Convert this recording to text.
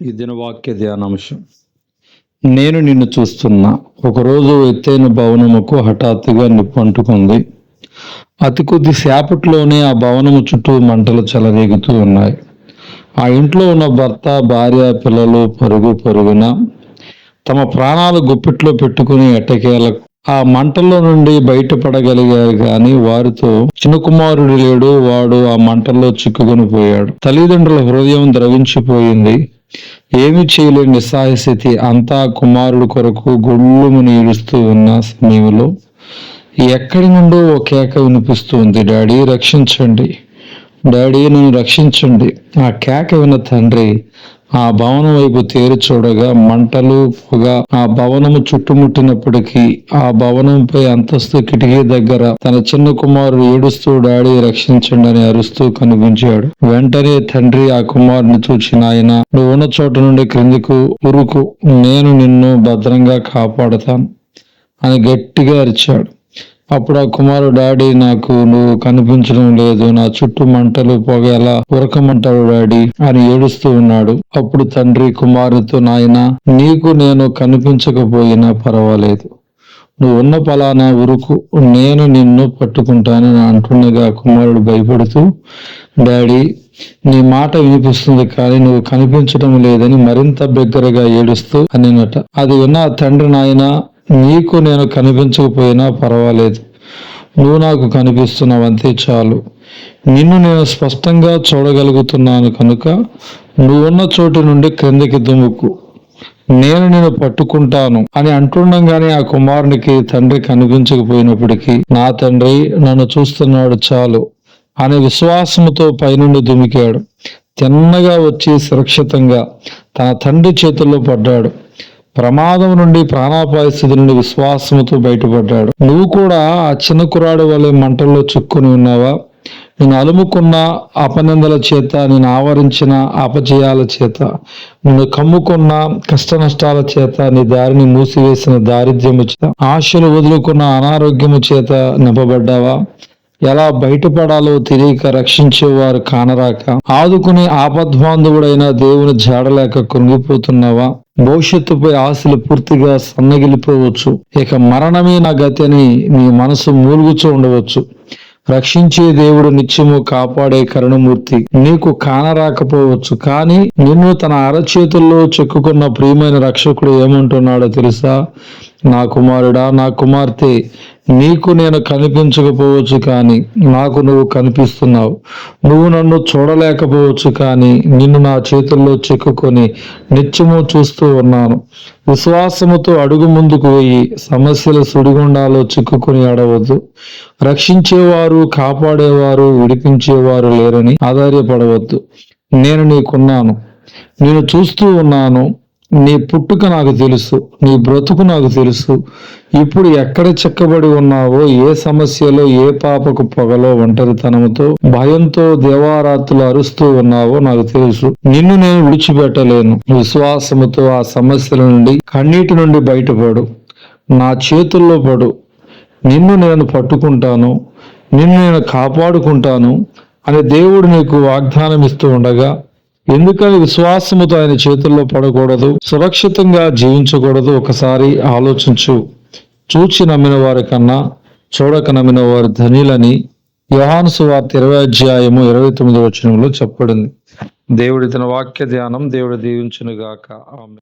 ఈ దిన వాక్య ధ్యానాంశం. నేను నిన్ను చూస్తున్నా. ఒకరోజు ఎత్తైన భవనముకు హఠాత్తుగా నిప్పు అంటుకుంది. అతి కొద్ది సేపట్లోనే ఆ భవనము చుట్టూ మంటలు చెలరేగుతూ ఉన్నాయి. ఆ ఇంట్లో ఉన్న భర్త, భార్య, పిల్లలు పరుగున తమ ప్రాణాలు గుప్పిట్లో పెట్టుకుని ఎట్టకేలకు ఆ మంటల్లో నుండి బయటపడగలిగారు. కానీ వారితో చిన్న కుమారుడు లేడు. వాడు ఆ మంటల్లో చిక్కుకొని పోయాడు. తల్లిదండ్రుల హృదయం ద్రవించిపోయింది. ఏమీ చేయలేని నిస్సహాయ స్థితి. అంతా కుమారుడు కొరకు గొల్లుమని ఏడుస్తూ ఉన్న సమయంలో ఎక్కడి నుండో ఓ కేక వినిపిస్తుంది. డాడీ రక్షించండి, డాడీ నన్ను రక్షించండి. ఆ కేక విన్న తండ్రి ఆ భవనం వైపు తేరి చూడగా మంటలు, పొగ ఆ భవనము చుట్టుముట్టినప్పటికీ ఆ భవనంపై అంతస్తు కిటికీ దగ్గర తన చిన్న కుమారుడు ఏడుస్తూ డాడీ రక్షించండి అని అరుస్తూ కనిపించాడు. వెంటనే తండ్రి ఆ కుమారుని చూచి, నాయన, నువ్వు ఉన్న చోట నుండి క్రిందికి ఉరుకు, నేను నిన్ను భద్రంగా కాపాడుతాను అని గట్టిగా అరిచాడు. అప్పుడు ఆ కుమారుడు, డాడీ, నాకు నువ్వు కనిపించడం లేదు, నా చుట్టూ మంటలు, పొగ, ఎలా ఉరకమంటాడు డాడీ అని ఏడుస్తూ ఉన్నాడు. అప్పుడు తండ్రి కుమారుడితో, నాయన, నీకు నేను కనిపించకపోయినా పర్వాలేదు, నువ్వు ఉన్న పలానా ఉరుకు, నేను నిన్ను పట్టుకుంటానని అంటుండగా కుమారుడు భయపడుతూ, డాడీ, నీ మాట వినిపిస్తుంది కానీ నువ్వు కనిపించడం లేదని మరింత బిగ్గరగా ఏడుస్తూ అనినట. అది విన్న తండ్రి, నాయన, నీకు నేను కనిపించకపోయినా పర్వాలేదు, నువ్వు నాకు కనిపిస్తున్నావు, అంతే చాలు. నిన్ను నేను స్పష్టంగా చూడగలుగుతున్నాను కనుక నువ్వున్న చోటు నుండి క్రిందకి దుముకు, నేను నిన్ను పట్టుకుంటాను అని అంటుండగానే ఆ కుమారునికి తండ్రి కనిపించకపోయినప్పటికీ, నా తండ్రి నన్ను చూస్తున్నాడు చాలు అనే విశ్వాసముతో పైనుండి దుమికాడు. తిన్నగా వచ్చి సురక్షితంగా తన తండ్రి చేతుల్లో పడ్డాడు. ప్రమాదం నుండి, ప్రాణాపాయ స్థితి నుండి విశ్వాసముతో బయటపడ్డాడు. నువ్వు కూడా ఆ చిన్న కుర్రాడు వలె మంటల్లో చిక్కుని ఉన్నావా? నేను అలుముకున్న అపనిందల చేత, నేను ఆవరించిన అపజయాల చేత, నిన్ను కమ్ముకున్న కష్ట నష్టాల చేత, నీ దారిని మూసివేసిన దారిద్ర్యము చేత, ఆశలు వదులుకున్న అనారోగ్యము చేత నింపబడ్డావా? ఎలా బయటపడాలో తెలియక రక్షించేవారు కానరాక, ఆదుకునే ఆపద్బాంధవుడైన దేవుని జాడలేక కృంగిపోతున్నావా? భవిష్యత్తుపై ఆశలు పూర్తిగా సన్నగిలిపోవచ్చు. ఇక మరణమే నా గతి అని నీ మనసు మూలుగుచూ ఉండవచ్చు. రక్షించే దేవుడు, నిత్యము కాపాడే కరుణమూర్తి నీకు కానరాకపోవచ్చు. కానీ నిన్ను తన అరచేతుల్లో చెక్కుకున్న ప్రియమైన రక్షకుడు ఏమంటున్నాడో తెలుసా? నా కుమారుడా, నా కుమార్తె, నీకు నేను కనిపించకపోవచ్చు కానీ నాకు నువ్వు కనిపిస్తున్నావు. నువ్వు నన్ను చూడలేకపోవచ్చు కానీ నిన్ను నా చేతుల్లో చెక్కుకొని నిత్యము చూస్తూ ఉన్నాను. విశ్వాసముతో అడుగు ముందుకు పోయి సమస్యల సుడిగుండాలో చిక్కుకొని ఆడవద్దు. రక్షించేవారు, కాపాడేవారు, విడిపించేవారు లేరని ఆధారపడవద్దు. నేను నీకున్నాను, నేను చూస్తూ ఉన్నాను. నీ పుట్టుక నాకు తెలుసు, నీ బ్రతుకు నాకు తెలుసు. ఇప్పుడు ఎక్కడ చెక్కబడి ఉన్నావో, ఏ సమస్యలో, ఏ పాపకు పొగలో, ఒంటరితనంతో, భయంతో దేవారాత్రులు అరుస్తూ ఉన్నావో నాకు తెలుసు. నిన్ను నేను విడిచిపెట్టలేను. విశ్వాసముతో ఆ సమస్యల నుండి, కన్నీటి నుండి బయటపడు, నా చేతుల్లో పడు. నిన్ను నేను పట్టుకుంటాను, నిన్ను నేను కాపాడుకుంటాను అని దేవుడు నీకు వాగ్దానం ఇస్తూ ఉండగా, ఎందుకని విశ్వాసముతో ఆయన చేతుల్లో పడకూడదు, సురక్షితంగా జీవించకూడదు? ఒకసారి ఆలోచించు. చూచి నమ్మిన వారి కన్నా చూడక నమ్మిన వారు ధనిలని యోహాను సువార్త 20:29 చెప్పబడింది. దేవుడి తన వాక్య ధ్యానం దేవుడు దీవించును గాక. ఆమేన్.